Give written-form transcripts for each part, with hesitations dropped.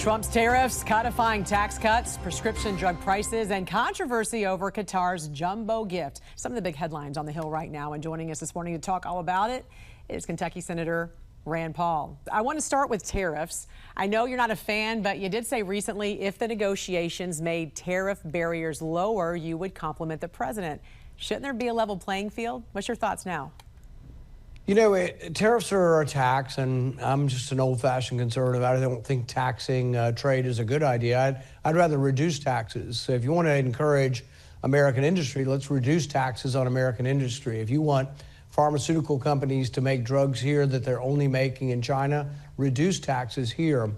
Trump's tariffs, codifying tax cuts, prescription drug prices, and controversy over Qatar's jumbo gift. Some of the big headlines on the Hill right now. And joining us this morning to talk all about it is Kentucky Senator Rand Paul. I want to start with tariffs. I know you're not a fan, but you did say recently if the negotiations made tariff barriers lower, you would compliment the president. Shouldn't there be a level playing field? What's your thoughts now? You know, tariffs are a tax, and I'm just an old-fashioned conservative. I don't think taxing trade is a good idea. I'd rather reduce taxes. So if you want to encourage American industry, let's reduce taxes on American industry. If you want pharmaceutical companies to make drugs here that they're only making in China, reduce taxes here.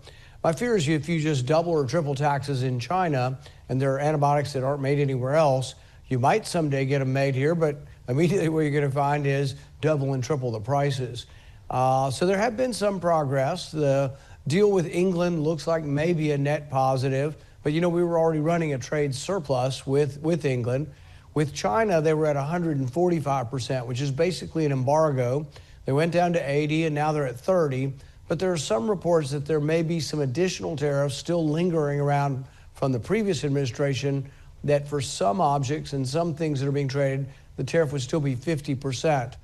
My fear is if you just double or triple taxes in China, and there are antibiotics that aren't made anywhere else, you might someday get them made here, but immediately what you're going to find is double and triple the prices. So there have been some progress. The deal with England looks like maybe a net positive, but you know, we were already running a trade surplus with England. With China, they were at 145%, which is basically an embargo. They went down to 80 and now they're at 30, but there are some reports that there may be some additional tariffs still lingering around from the previous administration, that for some objects and some things that are being traded, the tariff would still be 50%.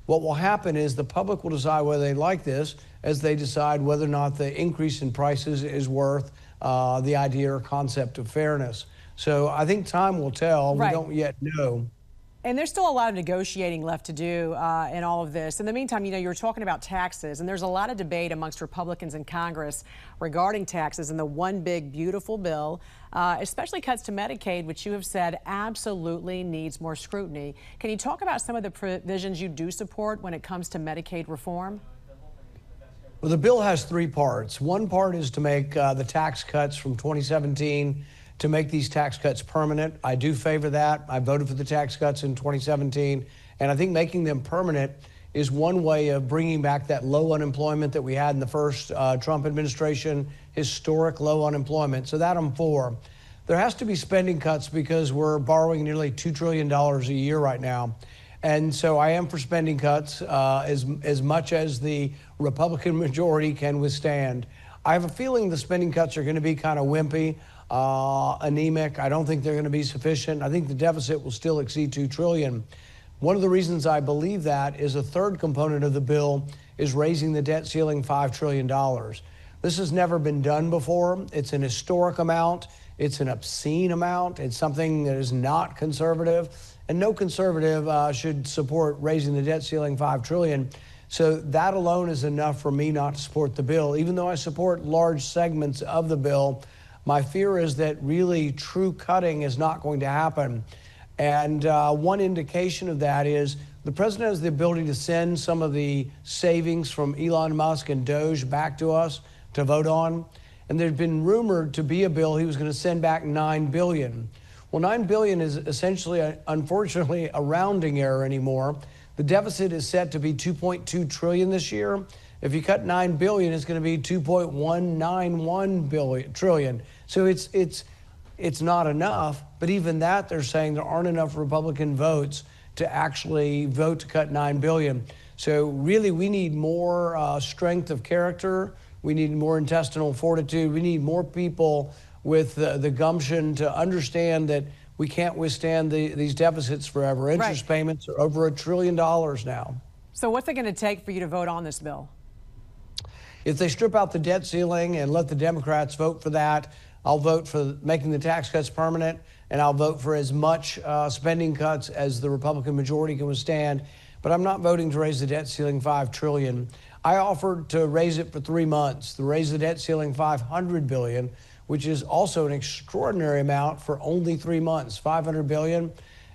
What will happen is the public will decide whether they like this as they decide whether or not the increase in prices is worth the idea or concept of fairness. So I think time will tell. Right. We don't yet know. And there's still a lot of negotiating left to do in all of this. In the meantime, you know, you were talking about taxes, and there's a lot of debate amongst Republicans in Congress regarding taxes and the one big beautiful bill, especially cuts to Medicaid, which you have said absolutely needs more scrutiny. Can you talk about some of the provisions you do support when it comes to Medicaid reform? Well, the bill has three parts. One part is to make the tax cuts from 2017 to make these tax cuts permanent. I do favor that. I voted for the tax cuts in 2017, and I think making them permanent is one way of bringing back that low unemployment that we had in the first Trump administration, historic low unemployment. So that I'm for. There has to be spending cuts because we're borrowing nearly $2 trillion a year right now. And so I am for spending cuts as much as the Republican majority can withstand. I have a feeling the spending cuts are going to be kind of wimpy, anemic. I don't think they're going to be sufficient. I think the deficit will still exceed $2 trillion. One of the reasons I believe that is a third component of the bill is raising the debt ceiling $5 trillion. This has never been done before. It's an historic amount. It's an obscene amount. It's something that is not conservative, and no conservative should support raising the debt ceiling $5 trillion. So that alone is enough for me not to support the bill. Even though I support large segments of the bill, my fear is that really true cutting is not going to happen. And one indication of that is the president has the ability to send some of the savings from Elon Musk and Doge back to us to vote on. And there's been rumored to be a bill he was going to send back $9 billion. Well, $9 billion is essentially, unfortunately, a rounding error anymore. The deficit is set to be $2.2 trillion this year. If you cut $9 billion, it's going to be $2.191 trillion. So it's not enough. But even that, they're saying there aren't enough Republican votes to actually vote to cut $9 billion. So really, we need more strength of character. We need more intestinal fortitude. We need more people with the gumption to understand that we can't withstand these deficits forever. Interest payments are over $1 trillion now. So what's it going to take for you to vote on this bill? If they strip out the debt ceiling and let the Democrats vote for that, I'll vote for making the tax cuts permanent, and I'll vote for as much spending cuts as the Republican majority can withstand. But I'm not voting to raise the debt ceiling $5 trillion. I offered to raise it for 3 months, to raise the debt ceiling $500 billion, which is also an extraordinary amount for only 3 months, $500 billion.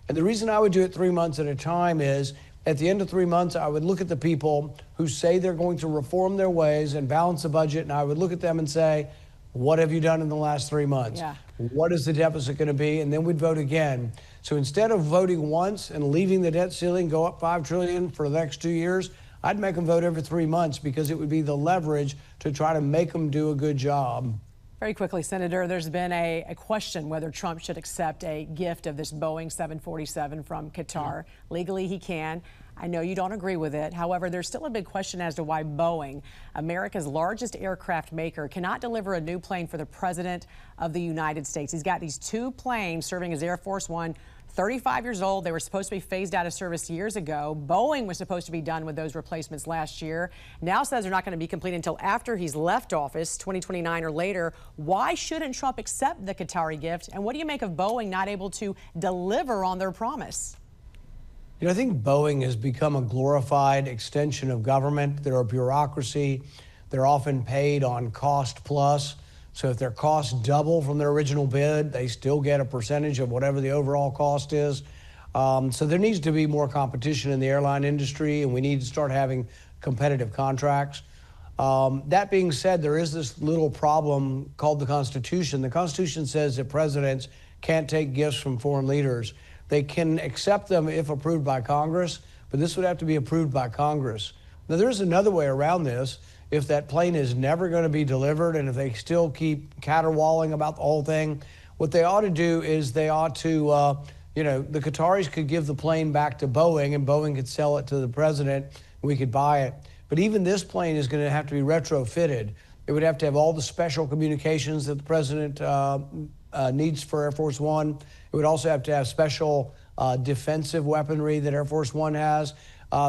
And the reason I would do it 3 months at a time is at the end of 3 months, I would look at the people who say they're going to reform their ways and balance the budget, and I would look at them and say, what have you done in the last 3 months? Yeah. What is the deficit going to be? And then we'd vote again. So instead of voting once and leaving the debt ceiling go up $5 trillion for the next 2 years, I'd make them vote every 3 months because it would be the leverage to try to make them do a good job. Very quickly, Senator, there's been a question whether Trump should accept a gift of this Boeing 747 from Qatar. Legally, he can. I know you don't agree with it. However, there's still a big question as to why Boeing, America's largest aircraft maker, cannot deliver a new plane for the President of the United States. He's got these 2 planes serving as Air Force One, 35 years old. They were supposed to be phased out of service years ago. Boeing was supposed to be done with those replacements last year. Now says they're not going to be complete until after he's left office, 2029 or later. Why shouldn't Trump accept the Qatari gift? And what do you make of Boeing not able to deliver on their promise? You know, I think Boeing has become a glorified extension of government. They're a bureaucracy. They're often paid on cost plus. So if their costs double from their original bid, they still get a percentage of whatever the overall cost is. So there needs to be more competition in the airline industry, and we need to start having competitive contracts. That being said, there is this little problem called the Constitution. The Constitution says that presidents can't take gifts from foreign leaders. They can accept them if approved by Congress, but this would have to be approved by Congress. Now, there's another way around this. If that plane is never going to be delivered and if they still keep caterwauling about the whole thing, what they ought to do is they ought to, the Qataris could give the plane back to Boeing and Boeing could sell it to the president and we could buy it. But even this plane is going to have to be retrofitted. It would have to have all the special communications that the president needs for Air Force One. It would also have to have special defensive weaponry that Air Force One has.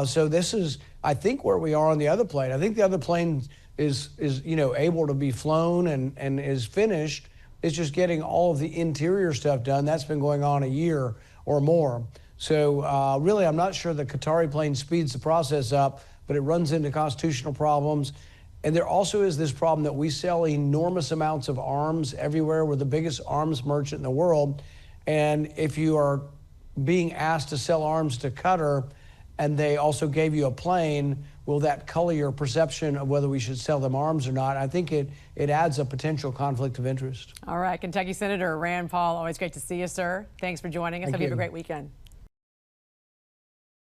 So this is, I think, where we are on the other plane. I think the other plane is able to be flown and is finished. It's just getting all of the interior stuff done. That's been going on a year or more. So really, I'm not sure the Qatari plane speeds the process up, but it runs into constitutional problems. And there also is this problem that we sell enormous amounts of arms everywhere. We're the biggest arms merchant in the world. And if you are being asked to sell arms to Qatar, and they also gave you a plane, will that color your perception of whether we should sell them arms or not? I think it adds a potential conflict of interest. All right, Kentucky Senator Rand Paul, always great to see you, sir. Thanks for joining us. Hope you have a great weekend.